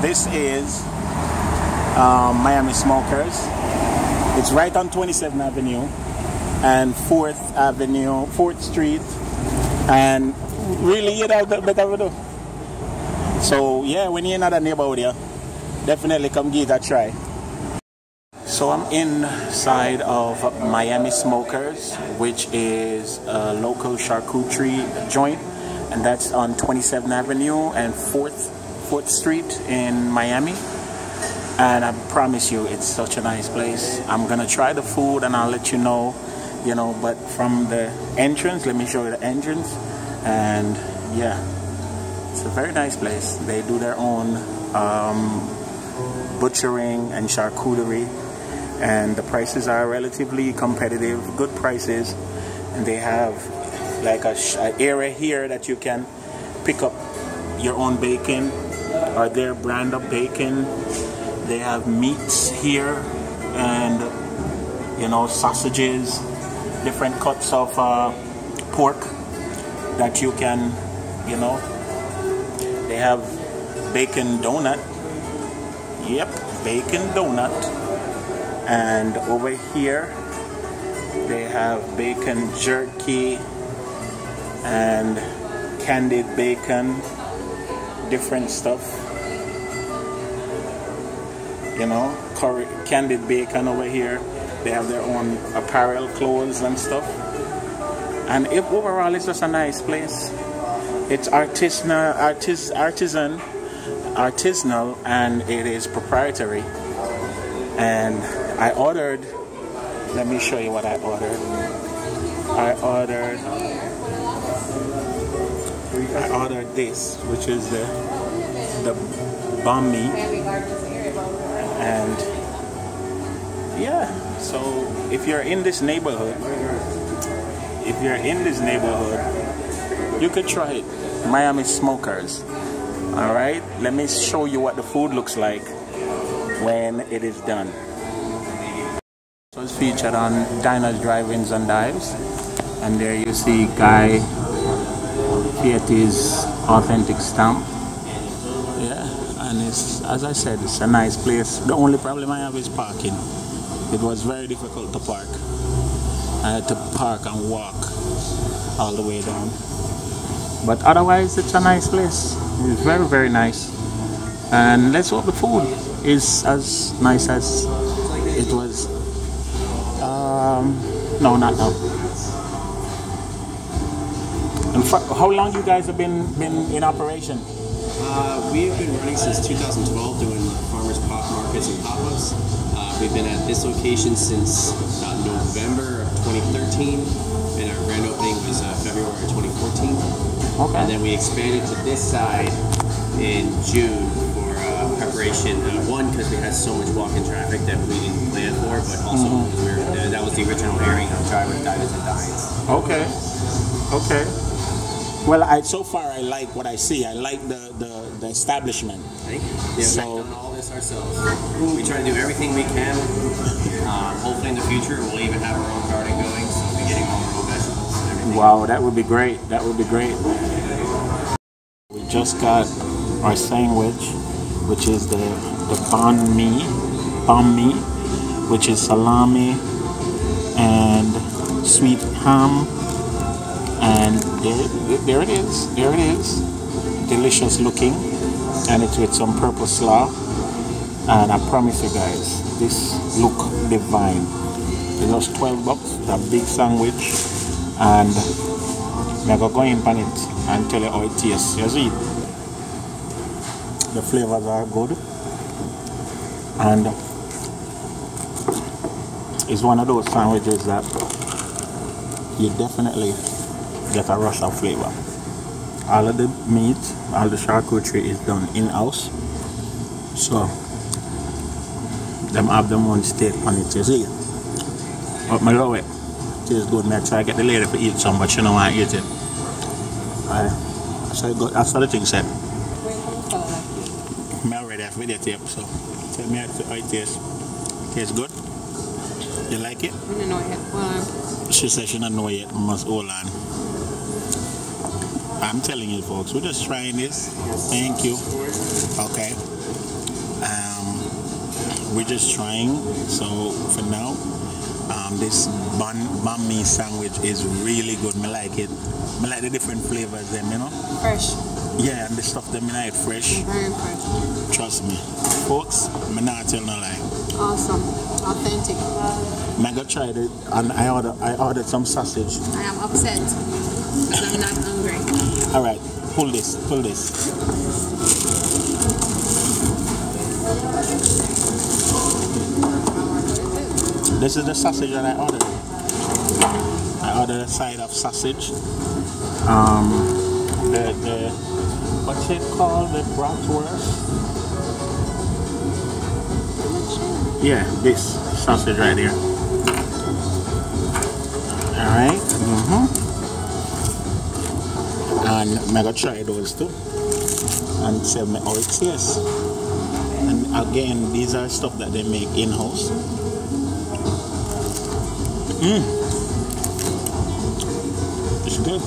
This is Miami Smokers. It's right on 27th Avenue and 4th Street, and really, you know, better do. So yeah, when you're in another neighborhood here, definitely come give it a try. So I'm inside of Miami Smokers, which is a local charcuterie joint, and that's on 27th Avenue and 4th Street in Miami. And I promise you, it's such a nice place. I'm gonna try the food and I'll let you know, but from the entrance, let me show you the entrance. And yeah, it's a very nice place. They do their own butchering and charcuterie, and the prices are relatively competitive, good prices. And they have like an area here that you can pick up your own bacon or their brand of bacon. They have meats here, and sausages, different cuts of pork that you can, they have bacon donut. Yep, bacon donut. And over here they have bacon jerky and candied bacon, different stuff. Curry, candied bacon over here. They have their own apparel, clothes and stuff. And overall, it's just a nice place. It's artisanal, and it is proprietary. And I ordered, let me show you what I ordered. I ordered this, which is the banh mi. And yeah, so if you're in this neighborhood, you could try it. Miami Smokers. All right, let me show you what the food looks like when it is done. So it's featured on Diners, Drive-Ins and Dives, and there you see Guy Fieri's authentic stamp. Yeah, and it's, as I said, it's a nice place. The only problem I have is parking. It was very difficult to park. I had to park and walk all the way down. But otherwise, it's a nice place. It's very, very nice. And let's hope the food is as nice as it was. No, not now. And how long you guys have been in operation? We have been running since 2012, doing farmers pop markets and pop-ups. We've been at this location since about November of 2013, and our grand opening was February of 2014. Okay. And then we expanded to this side in June for preparation. One, because we had so much walk-in traffic that we didn't plan for, but also that was the original area of Drivers, Diners, and Dines. Okay. Okay. Well, so far I like what I see. I like the establishment. Yeah, we've done all this ourselves. We try to do everything we can. Hopefully in the future we'll even have our own garden going, so we'll be getting all our own vegetables and everything. Wow, that would be great. That would be great. We just got our sandwich, which is the banh mi, which is salami and sweet ham. And there it is, delicious looking, and it's with some purple slaw. And I promise you guys, this look divine. It's just $12, it's a big sandwich, and I'm gonna go in on it and tell you how it tastes. You see, the flavors are good, and it's one of those sandwiches that you definitely get a rush of flavor. All of the meat, all the charcuterie is done in-house, so them have them one steak on it, you see. But I love it. It tastes good. I try to get the lady to eat some, but she don't want to eat it. That's what the thing said. I already have videotape, so tell me how it tastes. Tastes good? You like it? I don't know yet. Well, she said she don't know yet. Must hold on. I'm telling you, folks, we're just trying this. Thank you. Okay. We're just trying. So for now, this banh mi sandwich is really good. I like it. I like the different flavors them, you know. Fresh. Yeah, and the stuff them I like fresh. Very fresh. Trust me, folks. I'm not telling no lie. Awesome. Authentic. I got tried it, and I ordered some sausage. I am upset because I'm not hungry. All right, pull this. This is the sausage that I ordered. I ordered a side of sausage. The what's it called? The bratwurst. Yeah, this sausage right here. All right. And I'm gonna try those too and tell me how it tastes. And again, these are stuff that they make in-house. It's good.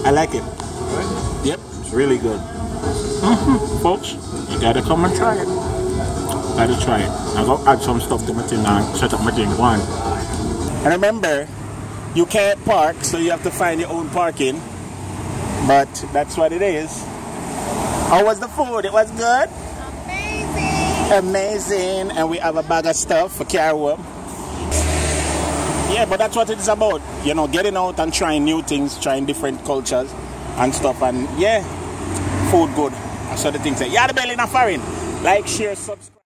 I like it. Yep, it's really good. Folks, you gotta come and try it. Gotta try it. I gotta add some stuff to my thing and set up my thing. One. And remember, you can't park, so you have to find your own parking. But that's what it is. How was the food? It was good? Amazing. And we have a bag of stuff for carry home. Yeah, but that's what it's about. You know, getting out and trying new things, trying different cultures and stuff. And yeah, food good. That's what the things say. Yardie belly in a foreign. Like, share, subscribe.